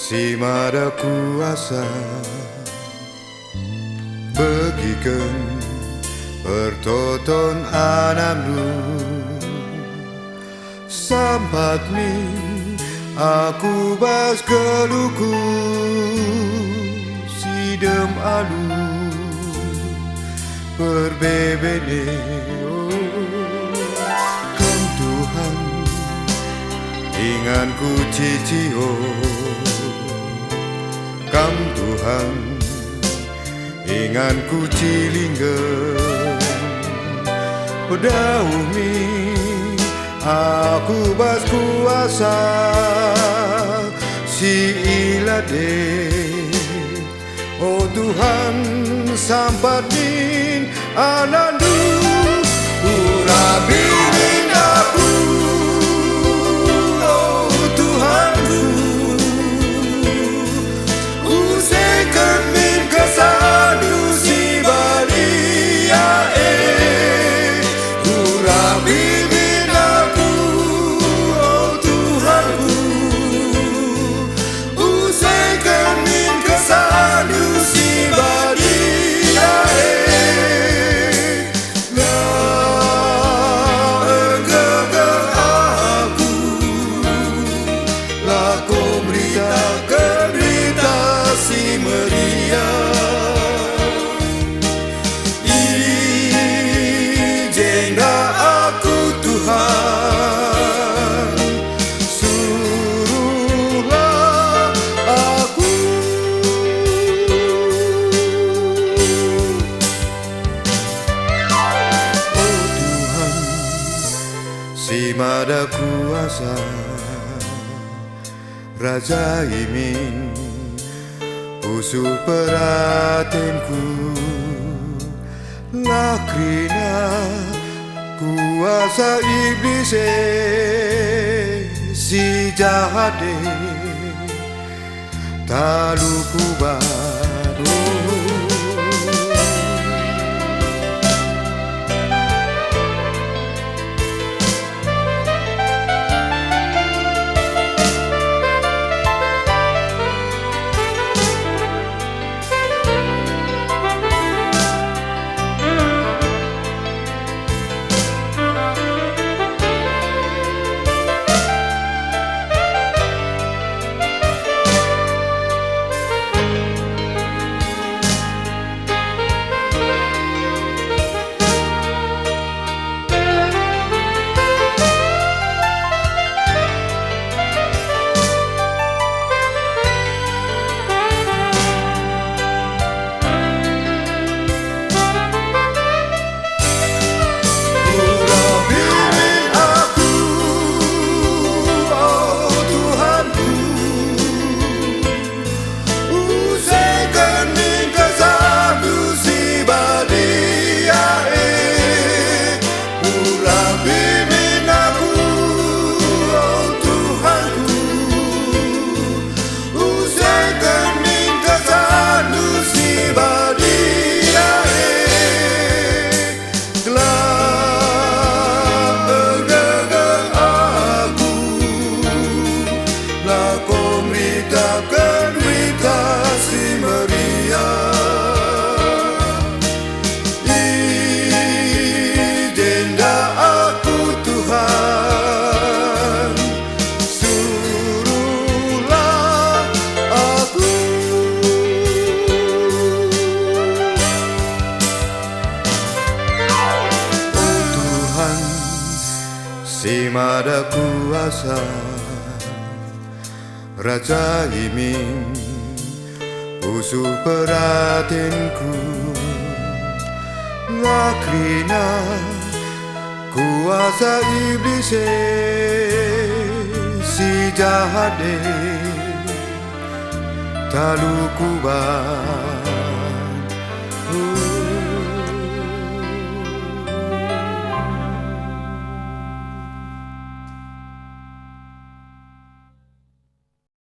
Si mada kuasa bagikan pertoton anamnu sampat min aku bas keluku sidem alu berbebede kan Tuhan inganku cicio kam Tuhan inganku cilingga pedaumi aku bas kuasa si ilade oh Tuhan sampat min anandu urabirin aku oh Tuhanku usekan min kesadu si balia urabirin aku oh Tuhanku usekan min kesadu si balia Si mada kuasa Raja Imin usul perhatenku lakrina kuasa iblis si jahat talu kubadu Si mada kuasa Raja Imin usul perhatenku lakrina kuasa iblis si jahat talu kubat